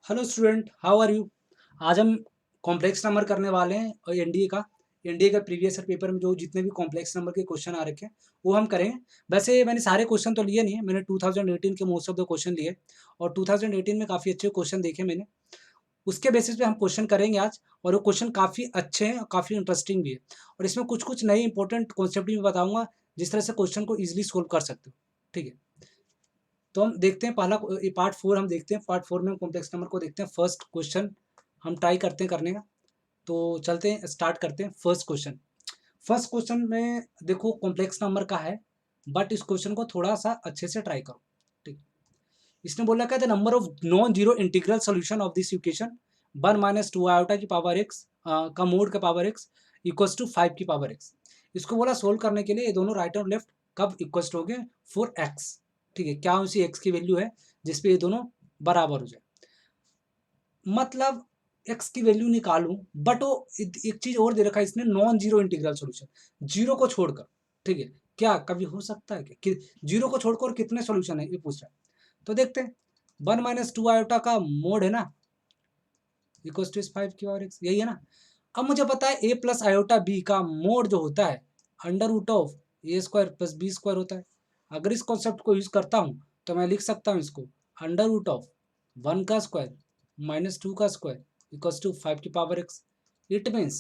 Hello student, how are you. आज हम complex number करने वाले हैं और एनडीए का प्रीवियस ईयर पेपर में जो जितने भी कॉम्प्लेक्स नंबर के क्वेश्चन आ रखे हैं वो हम करेंगे। वैसे मैंने सारे क्वेश्चन तो लिए नहीं है, मैंने 2018 के मोस्ट ऑफ द क्वेश्चन लिए और 2018 में काफ़ी अच्छे क्वेश्चन देखे मैंने। उसके बेसिस पे हम क्वेश्चन करेंगे आज, और वो क्वेश्चन काफ़ी अच्छे हैं और काफ़ी इंटरेस्टिंग भी है। और इसमें कुछ कुछ नए इंपॉर्टेंट कॉन्सेप्ट भी बताऊंगा जिस तरह से क्वेश्चन को ईजिली सोल्व कर सकते हो। ठीक है, तो हम देखते हैं पहला ये पार्ट 4 हम देखते हैं। पार्ट 4 में हम कॉम्प्लेक्स नंबर को देखते हैं। फर्स्ट क्वेश्चन हम ट्राई करते हैं करने का। तो चलते हैं, स्टार्ट करते हैं। फर्स्ट क्वेश्चन में देखो कॉम्प्लेक्स नंबर का है, बट इस क्वेश्चन को थोड़ा सा अच्छे से ट्राई करो। ठीक, इसने बोला क्या, the number of non zero integral solution of this equation 1 - 2 iota की पावर एक्स का मोड का पावर एक्स इक्वल्स टू 5 की पावर एक्स। इसको बोला सोल्व करने के लिए ये दोनों राइट और लेफ्ट कब इक्वल्स हो गए, फॉर एक्स। ठीक है, क्या उसी एक्स की वैल्यू है जिसपे ये दोनों बराबर हो जाए। मतलब एक्स की वैल्यू निकालूं, बट वो एक चीज और दे रखा है इसने, non zero integral solution, zero को छोड़कर। ठीक है, क्या कभी हो सकता है कि जीरो को छोड़कर और कितने सॉल्यूशन है ये पूछ रहा है। तो देखते हैं, 1 - 2 आयोटा का मोड है ना, इक्वल टू 5 की पावर एक्स, यही है ना। अब मुझे पता है a प्लस आयोटा b का मोड जो होता है under root of a square plus b square होता है। अगर इस कॉन्सेप्ट को यूज करता हूँ तो मैं लिख सकता हूँ इसको अंडर रूट ऑफ 1 का स्क्वायर माइनस 2 का स्क्वायर इक्वल्स टू 5 की power x. It means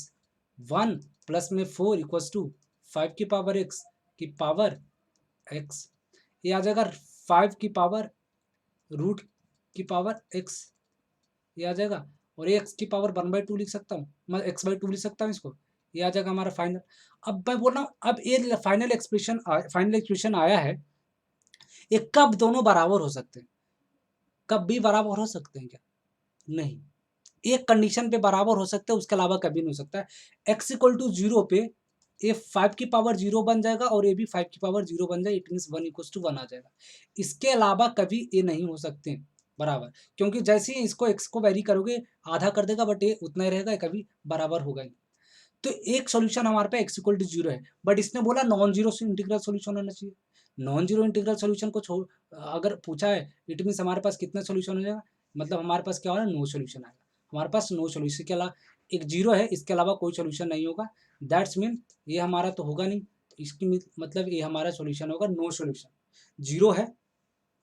1 plus में 4 इक्वल्स टू 5 की पावर एक्स की पावर एक्स। ये आ जाएगा 5 की पावर रूट की पावर एक्स, ये आ जाएगा। और एक्स की पावर 1/2 लिख सकता हूँ, मैं x/2 लिख सकता हूँ इसको। ये आ जाएगा हमारा फाइनल। अब मैं बोल रहा हूँ, अब ये फाइनल इक्वेशन आया है, ये कब दोनों बराबर हो सकते हैं, कब भी बराबर हो सकते हैं क्या? नहीं, एक कंडीशन पे बराबर हो सकते हैं, उसके अलावा कभी नहीं हो सकता है। एक्स इक्वल टू जीरो पे ए 5 की पावर जीरो बन जाएगा और ए भी 5 की पावर जीरो बन जाएगा। इट मीन 1 इक्वल टू 1 आ जाएगा। इसके अलावा कभी ये नहीं हो सकते हैं बराबर, क्योंकि जैसे ही इसको एक्स को वेरी करोगे आधा कर देगा, बट ये उतना ही रहेगा, कभी बराबर होगा ही। तो एक सोल्यूशन हमारे पे एक्स इक्वल टू जीरो है, बट इसने बोला नॉन जीरो से इंटीग्रल सोल्यूशन होना चाहिए। नॉन जीरो इंटीग्रल सोल्यूशन को छोड़ अगर पूछा है, इट मीन हमारे पास कितने सोल्यूशन हो जाएगा, मतलब हमारे पास क्या हो रहा है, नो सोल्यूशन आएगा। हमारे पास नो सोल्यूशन के अलावा एक जीरो है, इसके अलावा कोई सोल्यूशन नहीं होगा। दैट्स मीन ये हमारा तो होगा नहीं, तो इसकी मतलब ये हमारा सोल्यूशन होगा नो सोल्यूशन। जीरो है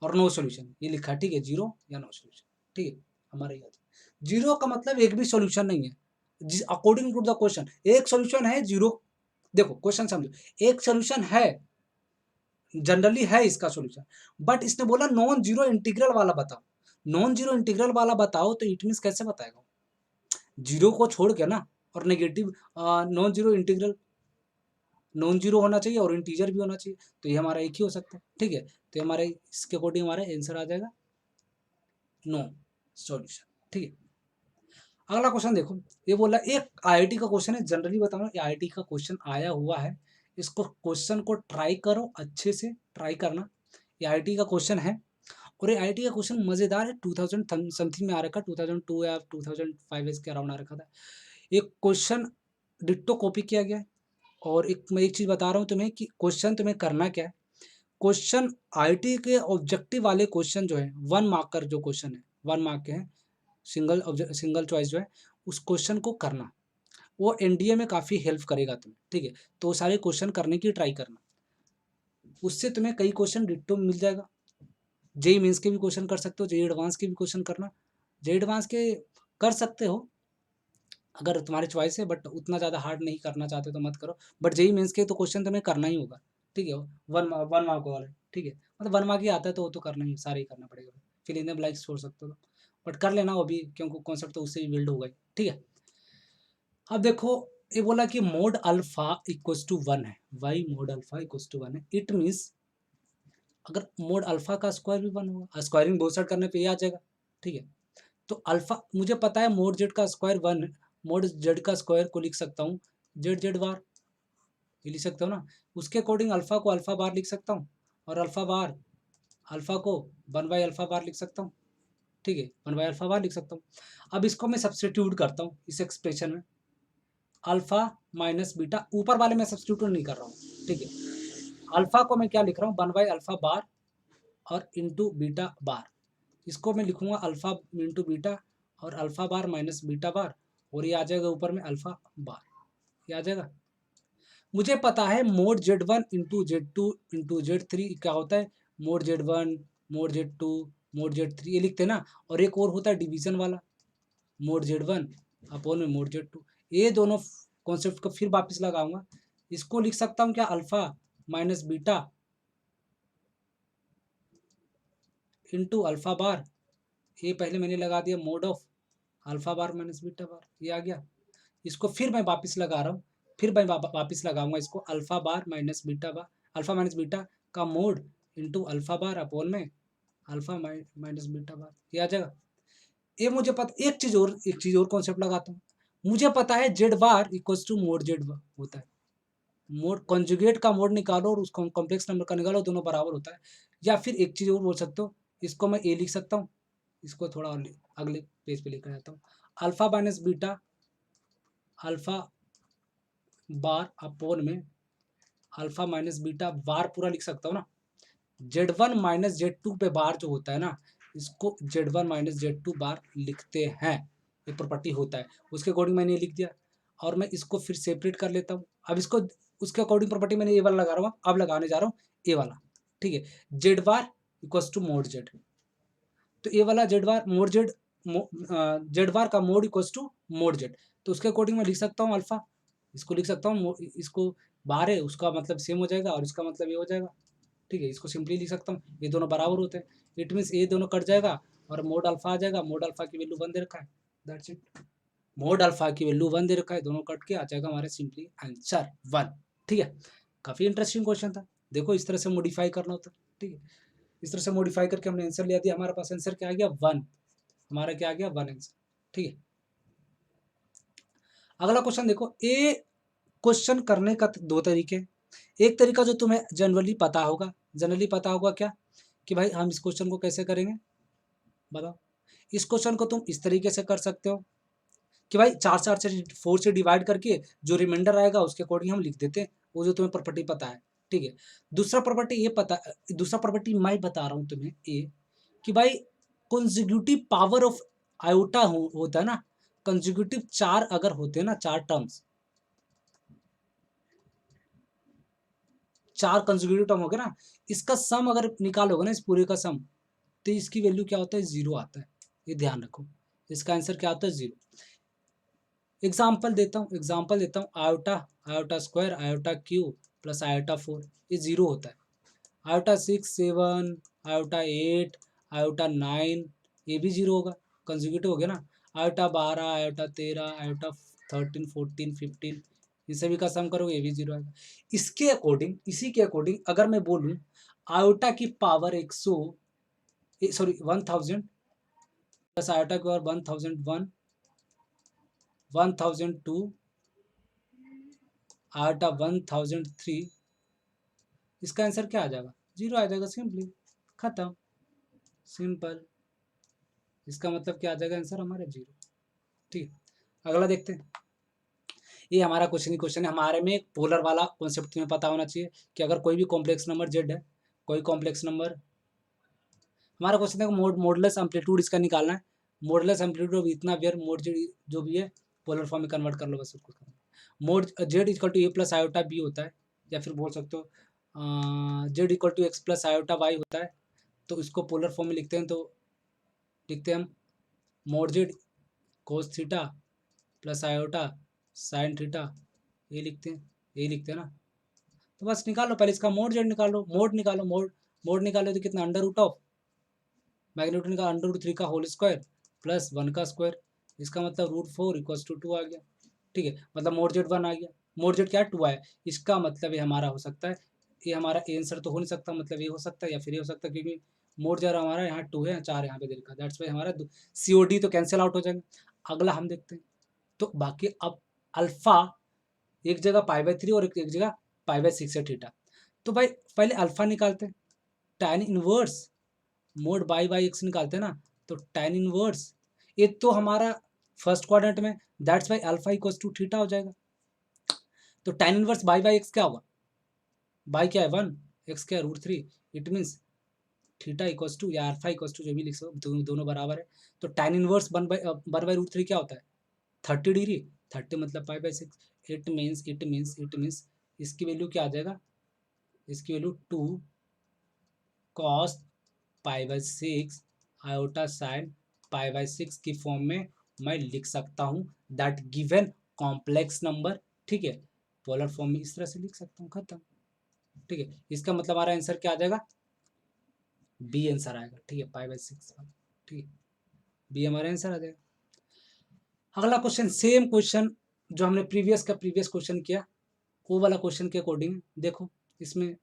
और नो सोल्यूशन ये लिखा है, ठीक है, जीरो या नो सोल्यूशन। ठीक है, हमारा याद है जीरो का मतलब एक भी सोल्यूशन नहीं है। जिस अकॉर्डिंग टू द क्वेश्चन एक सोल्यूशन है, जीरो। देखो क्वेश्चन समझो, एक सोल्यूशन है, जनरली है इसका सोल्यूशन, बट इसने बोला नॉन जीरो इंटीग्रल वाला बताओ। नॉन जीरो इंटीग्रल वाला बताओ तो इट मीन्स कैसे बताएगा, जीरो को छोड़ के ना। और negative non zero integral, non zero होना चाहिए और इंटीजर भी होना चाहिए, तो ये हमारा एक ही हो सकता है। ठीक है, तो हमारे इसके अकॉर्डिंग हमारा आंसर आ जाएगा नो सॉल्यूशन। ठीक है, अगला क्वेश्चन देखो। ये बोला एक आईआईटी का क्वेश्चन है, जनरली बताऊँ ये आईआईटी का क्वेश्चन आया हुआ है। इसको क्वेश्चन को ट्राई करो, अच्छे से ट्राई करना। ये आईआईटी का क्वेश्चन है और ये आईआईटी का क्वेश्चन मज़ेदार है। 2000 समथिंग में आ रखा, 2002 या 2005 इसके अराउंड आ रखा था। एक क्वेश्चन डिट्टो कॉपी किया गया है। और एक मैं एक चीज़ बता रहा हूँ तुम्हें कि क्वेश्चन तुम्हें करना क्या है। क्वेश्चन आईआईटी के ऑब्जेक्टिव वाले क्वेश्चन जो है, 1 मार्कर जो क्वेश्चन है, 1 मार्क के हैं, सिंगल चॉइस जो है, उस क्वेश्चन को करना। वो एनडीए में काफ़ी हेल्प करेगा तुम्हें। ठीक है, तो सारे क्वेश्चन करने की ट्राई करना, उससे तुम्हें कई क्वेश्चन डिट्टो मिल जाएगा। जेई मेंस के भी क्वेश्चन कर सकते हो, जेई एडवांस के भी क्वेश्चन करना। जेई एडवांस के कर सकते हो अगर तुम्हारी चॉइस है, बट उतना ज़्यादा हार्ड नहीं करना चाहते तो मत करो। बट जेई मेंस के तो क्वेश्चन तुम्हें करना ही होगा। ठीक है, वन मार्क वाले। ठीक है, मतलब 1 मार्क ही आता है तो वो तो करना ही, सारे ही करना पड़ेगा। फिर इन्हें ब्लैंक्स छोड़ सकते हो, बट कर लेना वो भी, क्योंकि कॉन्सेप्ट तो उससे ही बिल्ड होगा ही। ठीक है, अब देखो, ये बोला कि मोड अल्फा इक्वल्स टू 1 है, y mod alpha equals to 1 है। इट मीन्स अगर मोड अल्फा का स्क्वायर भी 1 होगा, स्क्वायरिंग बोथ साइड करने पे ये आ जाएगा। ठीक है, तो अल्फा मुझे पता है मोड जेड का स्क्वायर 1 है, मोड जेड का स्क्वायर को लिख सकता हूँ जेड जेड बार, ये लिख सकता हूँ ना। उसके अकॉर्डिंग अल्फा को अल्फा बार लिख सकता हूँ, और अल्फा को 1/अल्फा बार लिख सकता हूँ। ठीक है, 1/अल्फा बार लिख सकता हूँ। अब इसको मैं सब्सटीट्यूट करता हूँ इस एक्सप्रेशन में, अल्फा माइनस बीटा, ऊपर वाले में सब्सटीट्यूट नहीं कर रहा हूँ। ठीक है, अल्फा को मैं क्या लिख रहा हूँ, 1/अल्फा बार और इंटू बीटा बार। इसको मैं लिखूंगा अल्फा इंटू बीटा और अल्फा बार माइनस बीटा बार, और ये आ जाएगा ऊपर में अल्फा बार, ये आ जाएगा। मुझे पता है mode Z1 into Z2 into Z3 क्या होता है, mode Z1 mode Z2 mode Z3 ये लिखते हैं ना, और एक और होता है डिवीजन वाला, मोड Z1 अपोन में मोड Z2। ये दोनों कॉन्सेप्ट को फिर वापस लगाऊंगा, इसको लिख सकता हूँ क्या, alpha minus beta into alpha bar, ये पहले मैंने लगा दिया mod of alpha bar minus beta bar, ये आ गया। इसको फिर मैं वापस लगा रहा हूँ, फिर मैं वापस लगाऊंगा इसको, अल्फा बार माइनस बीटा बार, अल्फा माइनस बीटा का मोड इंटू अल्फा बार अपोन में अल्फा माइनस बीटा बार, ये आ जाएगा। ये मुझे पता, एक चीज और कॉन्सेप्ट लगाता हूँ, मुझे पता है z bar equals to mod z होता है, मोड कॉन्जुगेट का मोड निकालो और उसको कॉम्प्लेक्स नंबर का निकालो, दोनों बराबर होता है। या फिर एक चीज और बोल सकते हो, इसको मैं ए लिख सकता हूँ, इसको थोड़ा और अगले पेज पे लेकर आता हूँ, alpha minus beta alpha bar upon में अल्फा माइनस बीटा बार पूरा लिख सकता हूँ ना। Z1 माइनस Z2 पे बार जो होता है ना, इसको Z1 माइनस Z2 बार लिखते हैं, ये प्रॉपर्टी होता है, उसके अकॉर्डिंग मैंने ये लिख दिया। और मैं इसको फिर सेपरेट कर लेता हूँ, अब इसको उसके अकॉर्डिंग प्रॉपर्टी मैंने ये वाला लगा रहा हूँ, अब लगाने जा रहा हूँ ये वाला, ठीक है, z bar equals to mod z, तो ये वाला z bar mod z, z bar का mod equals to mod z, तो उसके अकॉर्डिंग मैं लिख सकता हूँ अल्फा, इसको लिख सकता हूँ, इसको बार है उसका मतलब सेम हो जाएगा और इसका मतलब ये हो जाएगा, ठीक है, इसको सिंपली लिख सकता हूँ, ये दोनों बराबर होते हैं, इट मीन्स ये दोनों कट जाएगा और मोड अल्फा आ जाएगा, मोड अल्फा की वैल्यू 1 दे रखा है, दैट्स इट, मोड अल्फा की वैल्यू 1 दे रखा है, दोनों कट के आ जाएगा हमारे सिंपली आंसर 1, ठीक है। काफ़ी इंटरेस्टिंग क्वेश्चन था, देखो इस तरह से मॉडिफाई करना होता है, ठीक है, इस तरह से मॉडिफाई करके हमने आंसर लिया दिया, हमारे पास आंसर क्या आ गया 1, हमारा क्या आ गया 1 आंसर, ठीक है। अगला क्वेश्चन देखो, ये क्वेश्चन करने का दो तरीके, एक तरीका जो तुम्हें जनरली पता होगा क्या, कि भाई हम इस क्वेश्चन को कैसे करेंगे, बताओ। इस क्वेश्चन को तुम इस तरीके से कर सकते हो कि भाई 4 से 4 से डिवाइड करके जो रिमाइंडर आएगा उसके अकॉर्डिंग हम लिख देते हैं, वो जो तुम्हें प्रॉपर्टी पता है, ठीक है। दूसरा प्रॉपर्टी मैं बता रहा हूँ तुम्हें ये, कि भाई कंसेक्यूटिव पावर ऑफ आयोटा होता है ना, कंसेक्यूटिव 4 अगर होते हैं ना, 4 टर्म्स, 4 कंसेक्यूटिव टर्म हो गए ना, इसका सम अगर निकालोगे ना, इस पूरे का सम, तो इसकी वैल्यू क्या होता है, 0 आता है, ये ध्यान रखो, इसका आंसर क्या आता है 0। एग्जाम्पल देता हूँ, iota iota square iota Q plus iota 4, ये 0 होता है, आयोटा 6 7 आयोटा 8 आयोटा 9, ये भी 0 होगा, कंसेक्यूटिव हो गया ना, आयोटा 12 आयोटा 13 आयोटा 13 14 15, इन सभी का सम करोगे ये भी 0 आएगा। इसी के अकॉर्डिंग अगर मैं बोलूँ आयोटा की पावर 1000 प्लस आयोटा की पावर 1001 1002 आयोटा 1003, इसका आंसर क्या आ जाएगा, 0 आ जाएगा, सिंपली खत्म, सिंपल, इसका मतलब क्या आ जाएगा आंसर हमारा 0, ठीक। अगला देखते हैं, ये हमारा क्वेश्चन है, हमारे में पोलर वाला कॉन्सेप्ट तुम्हें पता होना चाहिए कि अगर कोई भी कॉम्प्लेक्स नंबर जेड है, कोई कॉम्प्लेक्स नंबर, हमारा क्वेश्चन है मॉडुलस एम्पलीट्यूड इसका निकालना है, मॉडुलस एम्पलीट्यूड ऑफ इतना वेयर मोड जेड जो भी है पोलर फॉर्म में कन्वर्ट कर लो बस उसको, mod z equal to a plus iota b होता है, या फिर बोल सकते हो z equal to x plus iota y होता है, तो इसको पोलर फॉर्म में लिखते हैं, तो लिखते हैं हम mode Z cos theta plus iota sine theta, ये लिखते हैं ना, तो बस निकालो, पहले इसका मोड जेड निकालो, मोड निकालो तो कितना, अंडर रूट ऑफ मैग्नीट्यूड का अंडर रूट 3 का होल स्क्वायर प्लस 1 का स्क्वायर, इसका मतलब √4 इक्वल्स टू 2 आ गया, ठीक है, मतलब मोड जेड 1 आ गया, मोड जेड क्या 2 आया, इसका मतलब ये हमारा हो सकता है, ये हमारा आंसर तो हो नहीं सकता, मतलब ये हो सकता है या फिर ये हो सकता है, क्योंकि मोड जेड हमारा यहाँ 2 है, 4 यहाँ पे दे रखा, दैट्स वाई हमारा COD तो कैंसिल आउट हो जाएगा। अगला हम देखते हैं, तो बाकी अब अल्फा एक जगह π/3 और एक जगह π/6 है थीटा, तो भाई पहले अल्फा निकालते हैं, tan inverse mod by x निकालते हैं ना, तो tan इनवर्स, ये तो हमारा फर्स्ट क्वाड्रेंट में, that's why alpha equals to theta हो जाएगा, तो tan इनवर्स बाई एक्स क्या होगा, बाई क्या है 1, एक्स क्या है √3, it means theta equals to या अल्फा इक्वल्स टू जो भी लिख सकते हो, दोनों बराबर है। तो tan इनवर्स 1/√3 क्या होता है? 30 डिग्री। 30 मतलब π/6। इट मीन्स इसकी वैल्यू क्या आ जाएगा? इसकी वैल्यू 2 cos π/6 आयोटा साइन π/6 की फॉर्म में मैं लिख सकता हूँ। दैट गिवन कॉम्प्लेक्स नंबर, ठीक है, पोलर फॉर्म में इस तरह से लिख सकता हूँ, खत्म। ठीक है, इसका मतलब हमारा आंसर क्या आ जाएगा? बी आंसर आएगा। ठीक है, π/6। ठीक है, बी हमारा आंसर आ जाएगा। अगला क्वेश्चन, सेम क्वेश्चन जो हमने प्रीवियस क्वेश्चन किया, वो वाला क्वेश्चन के अकॉर्डिंग देखो। इसमें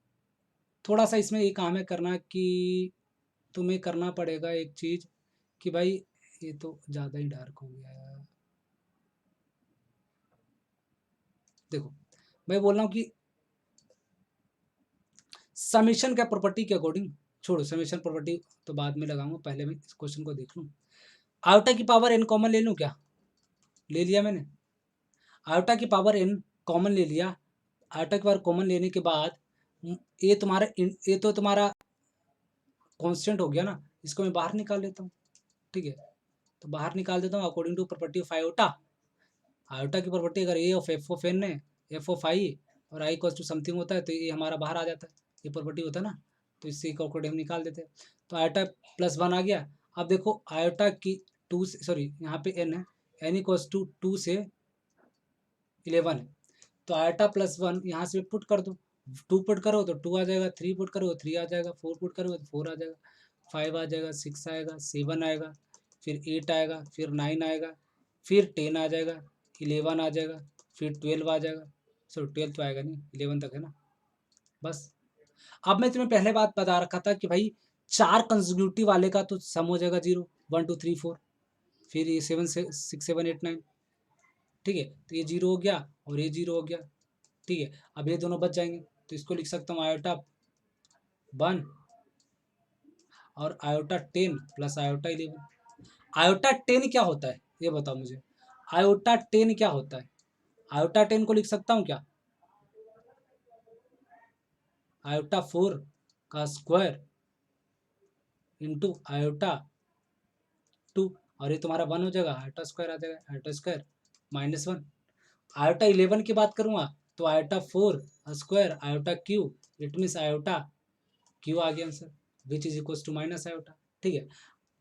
थोड़ा सा इसमें ये काम है करना कि तुम्हें करना पड़ेगा एक चीज़ कि भाई ये तो ज़्यादा ही डार्क हो गया है। देखो मैं बोल रहा हूँ कि समेशन का प्रॉपर्टी के अकॉर्डिंग, छोड़ो समेशन प्रॉपर्टी तो बाद में लगाऊंगा, पहले मैं इस क्वेश्चन को देख लूँ। आयोटा की पावर n कॉमन ले लूँ क्या? ले लिया मैंने। आयोटा की पावर n कॉमन ले लिया। आयोटा की पावर कॉमन लेने के बाद ये तो तुम्हारा कांस्टेंट हो गया ना, इसको मैं बाहर निकाल लेता हूँ। ठीक है, तो बाहर निकाल देता हूँ according to property of iota. Iota की प्रॉपर्टी अगर a of f of n है, एफ ऑफ आई और आई इक्वल्स टू समथिंग होता है, तो ये हमारा बाहर आ जाता है, ये प्रॉपर्टी होता है ना, तो इससे एक अकॉर्डिंग हम निकाल देते हैं। तो आयोटा +1 आ गया। अब देखो आयोटा की सॉरी यहाँ पे एन है, एन इक्वल्स टू 2 से 11 है, तो आयोटा +1 यहाँ से पुट कर दो। 2 पुट करो तो 2 आ जाएगा, 3 पुट करो तो 3 आ जाएगा, 4 पुट करोगे तो 4 आ जाएगा, 5 आ जाएगा, 6 आएगा, 7 आएगा, फिर 8 आएगा, फिर 9 आएगा, फिर 10 आ जाएगा, 11 आ जाएगा, फिर 12 आ जाएगा। सॉरी 12 तो आएगा नहीं, 11 तक है ना, बस। अब मैं तुम्हें पहले बात बता रखा था कि भाई 4 कंसेक्यूटिव वाले का तो सम हो जाएगा 0 1 2 3 4, फिर ये 7 6 7 8 9। ठीक है, तो ये 0 हो गया और ये 0 हो गया। ठीक है, अब ये दोनों बच जाएंगे, तो इसको लिख सकता हूँ आयोटा 1 और आयोटा 10 प्लस आयोटा 11। आयोटा 10 क्या होता है ये बताओ मुझे? आयोटा 10 क्या होता है? आयोटा 10 को लिख सकता हूँ क्या? आयोटा 4 का स्क्वायर इंटू आयोटा 2, और ये तुम्हारा 1 हो जाएगा, आयोटा स्क्वायर आ जाएगा, आयोटा स्क्वायर -1। आयोटा 11 की बात करूँगा तो iota 4 square iota q, it means iota q आ गया answer, which is equals to minus iota. ठीक है,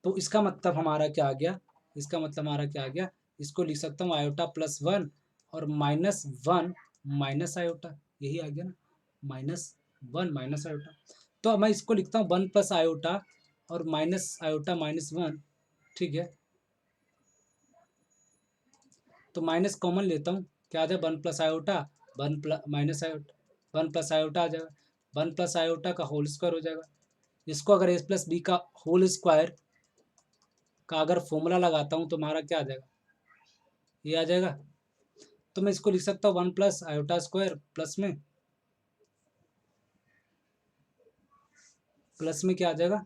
तो इसका मतलब हमारा क्या आ गया? इसका मतलब हमारा क्या आ गया? इसको लिख सकता हूँ आयोटा +1 और -1 माइनस आयोटा, यही आ गया ना, -1 माइनस आयोटा। तो अब मैं इसको लिखता हूँ 1 प्लस आयोटा और माइनस आयोटा -1। ठीक है, तो माइनस कॉमन लेता हूँ, क्या आ जाए? 1 plus iota, 1 plus minus iota, 1 plus iota आ जाएगा, 1 प्लस आयोटा का होल स्क्वायर हो जाएगा। इसको अगर a प्लस बी का होल स्क्वायर का अगर फॉर्मूला लगाता हूँ तो हमारा क्या आ जाएगा? ये आ जाएगा। तो मैं इसको लिख सकता हूँ 1 प्लस आयोटा स्क्वायर प्लस में क्या आ जाएगा?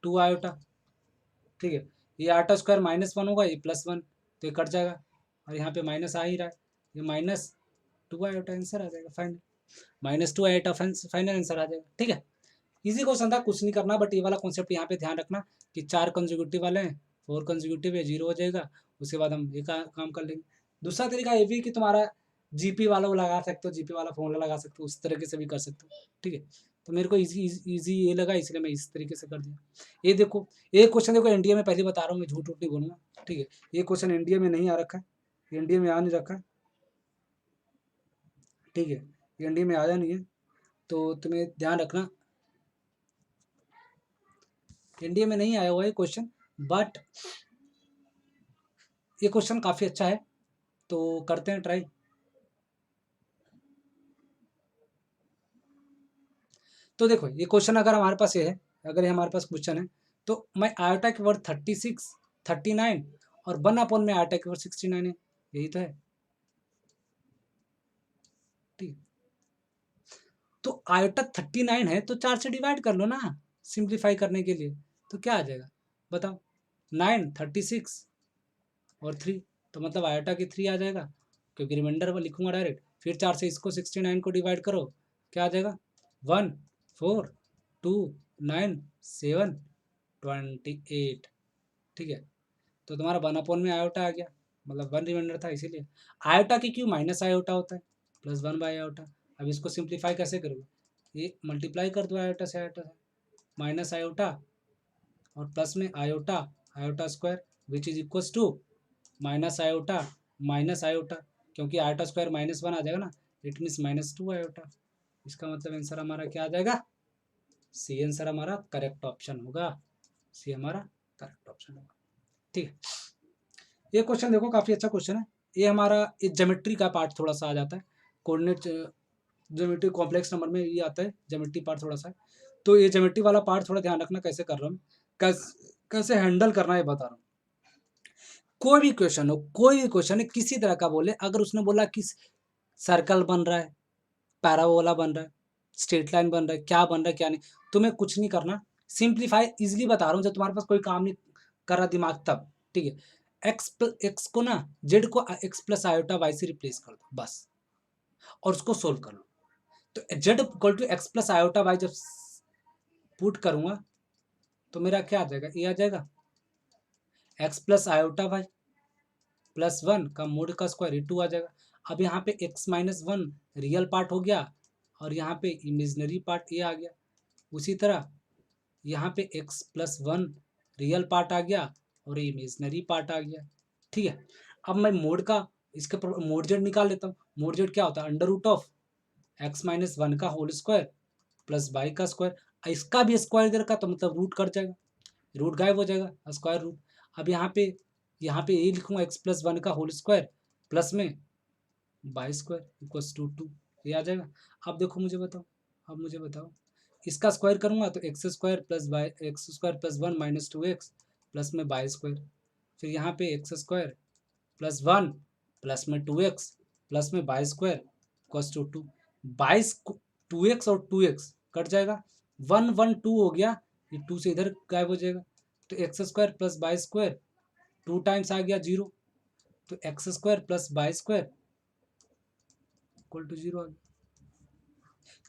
2 आयोटा। ठीक है, ये आयोटा स्क्वायर -1 होगा, ये +1, तो ये कट जाएगा और यहाँ पे माइनस आ ही रहा है, ये -2 आयोटा आंसर आ जाएगा फाइनल, -2 आयोटा फाइनल आंसर आ जाएगा। ठीक है, इजी क्वेश्चन था, कुछ नहीं करना, बट ये वाला कॉन्सेप्ट यहाँ पे ध्यान रखना कि 4 कंसेक्यूटिव वाले हैं, 4 कंसेक्यूटिव है, 0 हो जाएगा, उसके बाद हम ये काम कर लेंगे। दूसरा तरीका ये भी कि तुम्हारा जीपी वाला वो लगा सकते हो, जीपी वाला फॉर्मूला लगा सकते हो, उस तरीके से भी कर सकते हो। ठीक है, तो मेरे को इजी ये लगा, इसलिए मैं इस तरीके से कर दिया। ये देखो, एक क्वेश्चन देखो एनडीए में, पहले बता रहा हूँ मैं, झूठ नहीं बोलूँगा। ठीक है, ये क्वेश्चन एनडीए में नहीं आ रखा है, एनडीए में आ नहीं रखा है। ठीक है, एनडीए में आया नहीं है, तो तुम्हें ध्यान रखना, एनडीए में नहीं आया हुआ है क्वेश्चन, बट ये क्वेश्चन काफ़ी अच्छा है, तो करते हैं ट्राई। तो देखो ये क्वेश्चन अगर हमारे पास ये है, अगर ये हमारे पास क्वेश्चन है, तो मैं आयोटा के वर्ड 36 39 और 1 में आयोटा के वर्ड 69 है, यही तो है। ठीक, तो आयोटा 39 है तो 4 से डिवाइड कर लो ना, सिंप्लीफाई करने के लिए, तो क्या आ जाएगा बताओ? 9 36 और 3, तो मतलब आयोटा की 3 आ जाएगा, क्योंकि रिमाइंडर लिखूंगा डायरेक्ट। फिर 4 से इसको 69 को डिवाइड करो, क्या आ जाएगा? 1 4 2 9 7 28, ठीक है। तो तुम्हारा 1 में आयोटा आ गया, मतलब 1 रिमाइंडर था इसीलिए। आयोटा की क्यों माइनस आयोटा होता है, +1 बाय आयोटा। अब इसको सिंप्लीफाई कैसे करोगे, ये मल्टीप्लाई कर दो आयोटा से, माइनस आयोटा और प्लस में iota, iota square which is equals to minus iota, क्योंकि आयोटा स्क्वायर -1 आ जाएगा ना, इट मीन्स -2 आयोटा। इसका मतलब आंसर हमारा क्या आ जाएगा, सी आंसर हमारा करेक्ट ऑप्शन होगा, सी हमारा करेक्ट ऑप्शन होगा, ठीक है। ये क्वेश्चन देखो काफ़ी अच्छा क्वेश्चन है। ये हमारा इस ज्योमेट्री का पार्ट थोड़ा सा आ जाता है, कोऑर्डिनेट ज्योमेट्री कॉम्प्लेक्स नंबर में ये आता है ज्योमेट्री पार्ट थोड़ा सा। तो ये ज्योमेट्री वाला पार्ट थोड़ा ध्यान रखना कैसे कर रहा हूँ, कैसे हैंडल करना है बता रहा हूँ। कोई भी क्वेश्चन हो, कोई भी क्वेश्चन है किसी तरह का बोले, अगर उसने बोला कि सर्कल बन रहा है, पैराबोला बन रहा है, स्ट्रेट लाइन बन रहा है, क्या बन रहा है क्या नहीं, तुम्हें कुछ नहीं करना, सिंप्लीफाई इजीली बता रहा हूँ, जब तुम्हारे पास कोई काम नहीं कर रहा दिमाग तब, ठीक है। एक्स को ना, जेड को एक्स प्लस आयोटा वाई से रिप्लेस कर दो बस, और उसको सोल्व कर लो। तो z equal to x plus iota y जब पुट करूंगा तो मेरा क्या आ जाएगा, ये आ जाएगा एक्स प्लस आयोटा वाई +1 का मोड का स्क्वायर, ये 2 आ जाएगा। अब यहाँ पे x-1 रियल पार्ट हो गया और यहाँ पे इमेजिनरी पार्ट ये आ गया। उसी तरह यहाँ पे x+1 रियल पार्ट आ गया और ये इमेजिनरी पार्ट आ गया, ठीक है। अब मैं मोड का इसके मोड जेड निकाल लेता हूँ। मोड जेड क्या होता है, √ऑफ x-1 का होल स्क्वायर प्लस वाई का स्क्वायर। इसका भी स्क्वायर दे रखा तो मतलब रूट कट जाएगा, रूट गायब हो जाएगा, स्क्वायर रूट। अब यहाँ पे ये लिखूंगा x+1 का होल स्क्वायर प्लस में वाई स्क्वायर इक्वल्स टू 2, ये आ जाएगा। अब देखो मुझे बताओ, अब मुझे बताओ, इसका स्क्वायर करूंगा तो x² + 1 - 2x प्लस में वाई स्क्वायर, फिर यहाँ पे x² + 1 प्लस में 2x प्लस में Y square equals to 2। 2x और 2x कट जाएगा, 1 1 2 हो गया, ये 2 से इधर गायब हो जाएगा। तो x² + वाई स्क्वायर 2 टाइम्स आ गया 0, तो x² + y square equal to 0 आ गया।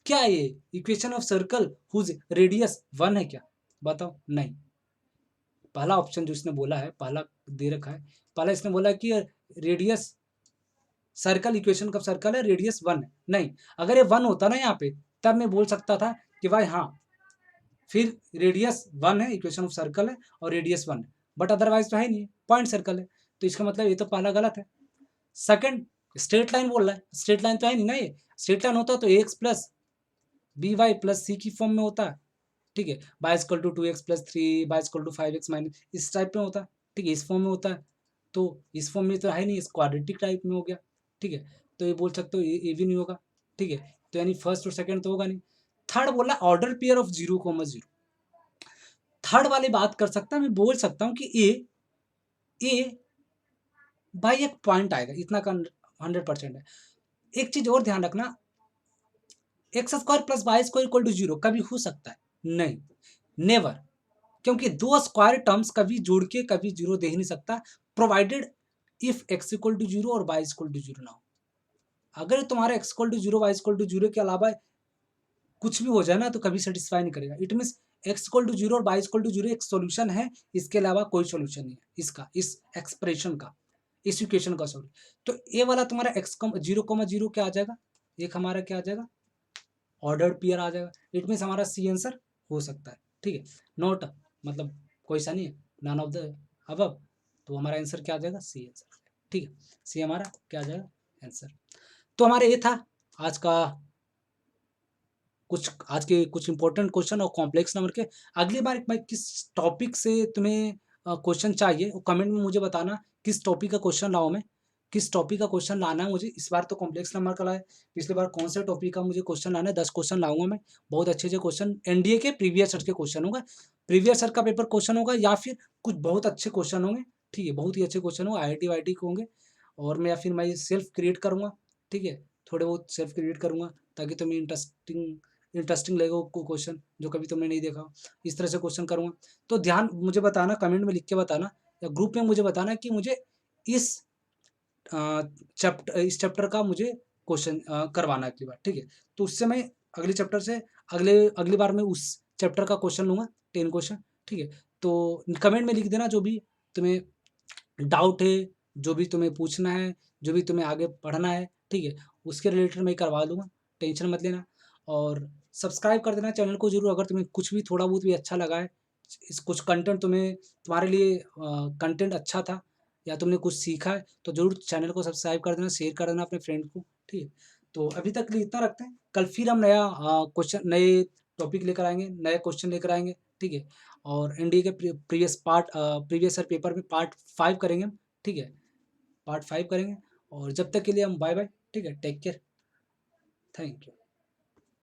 क्या ये equation of circle whose radius 1 है क्या, बताओ, नहीं। पहला ऑप्शन जो इसने बोला है, पहला दे रखा है, पहला इसने बोला कि रेडियस सर्कल, इक्वेशन का सर्कल है, रेडियस 1 है, नहीं। अगर ये 1 होता ना यहाँ पे, तब मैं बोल सकता था कि भाई हाँ, फिर रेडियस 1 है, इक्वेशन ऑफ सर्कल है और रेडियस 1 है, बट अदरवाइज तो है नहीं, पॉइंट सर्कल है। तो इसका मतलब ये तो पहला गलत है। सेकंड, स्ट्रेट लाइन बोल रहा है, स्ट्रेट लाइन तो है नहीं ना, ये स्ट्रेट लाइन होता तो ax + by + c की फॉर्म में होता है, ठीक है। y = 2x + 3 y = 5x- इस टाइप में होता है, ठीक है, इस फॉर्म में होता है। तो इस फॉर्म में तो है नहीं, इस क्वाड्रेटिक टाइप में हो गया, ठीक है। तो ये बोल सकते हो ये भी नहीं होगा, ठीक है। तो यानी फर्स्ट और सेकंड तो होगा नहीं। थर्ड बोला ऑर्डर पेयर ऑफ 0,0, थर्ड वाली बात कर सकता मैं बोल सकता हूँ कि ए भाई एक पॉइंट आएगा, इतना का 100% है। एक चीज और ध्यान रखना, x² + y² = 0 कभी हो सकता है, नहीं, नेवर। क्योंकि दो स्क्वायर टर्म्स कभी जोड़ के कभी 0 दे ही नहीं सकता, प्रोवाइडेड इफ x = 0 और y = 0 ना हो। अगर तुम्हारा x = 0 y = 0 के अलावा कुछ भी हो जाए ना, तो कभी सेटिस्फाई नहीं करेगा। इट मीन्स x = 0 और y = 0 एक सॉल्यूशन है, इसके अलावा कोई सॉल्यूशन नहीं है इसका, इस एक्सप्रेशन का, इस इक्वेशन का, सॉरी। तो ये वाला तुम्हारा x 0,0 क्या आ जाएगा, एक हमारा क्या आ जाएगा, ऑर्डर्ड पेयर आ जाएगा। इट मीन्स हमारा सी आंसर हो सकता है, ठीक है। नॉट मतलब कोई सा नहीं है, नन ऑफ द अबव, तो हमारा आंसर क्या आ जाएगा, सी आंसर, ठीक है। सी हमारा क्या आ जाएगा आंसर। तो हमारा ये था आज का, आज के कुछ इंपॉर्टेंट क्वेश्चन और कॉम्प्लेक्स नंबर के। अगली बार मैं किस टॉपिक से तुम्हें क्वेश्चन चाहिए वो कमेंट में मुझे बताना, किस टॉपिक का क्वेश्चन लाऊं मैं, किस टॉपिक का क्वेश्चन लाना है मुझे। इस बार तो कॉम्प्लेक्स नंबर का लाए, पिछली बार कौन से टॉपिक का मुझे क्वेश्चन लाना है, 10 क्वेश्चन लाऊंगा मैं, बहुत अच्छे अच्छे क्वेश्चन, एनडीए के प्रीवियस ईयर के क्वेश्चन होगा, प्रीवियस ईयर का पेपर क्वेश्चन होगा, या फिर कुछ बहुत अच्छे क्वेश्चन होंगे, ठीक है, बहुत ही अच्छे क्वेश्चन होंगे, IIT वाईटी के होंगे। और मैं या फिर मैं सेल्फ क्रिएट करूँगा, ठीक है, थोड़े बहुत सेल्फ क्रिएट करूँगा, ताकि तुम्हें इंटरेस्टिंग लगेगा वो क्वेश्चन जो कभी तुमने नहीं देखा हो, इस तरह से क्वेश्चन करूँगा। तो ध्यान मुझे बताना, कमेंट में लिख के बताना या ग्रुप में मुझे बताना कि मुझे इस इस चैप्टर का मुझे क्वेश्चन करवाना है अगली बार, ठीक है। तो उससे मैं अगले चैप्टर से अगली बार मैं उस चैप्टर का क्वेश्चन लूँगा, 10 क्वेश्चन, ठीक है? तो कमेंट में लिख देना जो भी तुम्हें डाउट है, जो भी तुम्हें पूछना है, जो भी तुम्हें आगे पढ़ना है, ठीक है? उसके रिलेटेड मैं करवा दूँगा, टेंशन मत लेना। और सब्सक्राइब कर देना चैनल को ज़रूर, अगर तुम्हें कुछ भी थोड़ा बहुत भी अच्छा लगा है, इस कुछ कंटेंट तुम्हारे लिए कंटेंट अच्छा था या तुमने कुछ सीखा है, तो ज़रूर चैनल को सब्सक्राइब कर देना, शेयर कर देना अपने फ्रेंड को, ठीक है? तो अभी तक के लिए इतना रखते हैं, कल फिर हम नया क्वेश्चन नए टॉपिक लेकर आएँगे, नए क्वेश्चन लेकर आएँगे, ठीक है? और एनडीए के प्रीवियस ईयर पेपर में पार्ट 5 करेंगे हम, ठीक है? पार्ट 5 करेंगे और जब तक के लिए हम बाय बाय, ठीक है? Take care, thank you.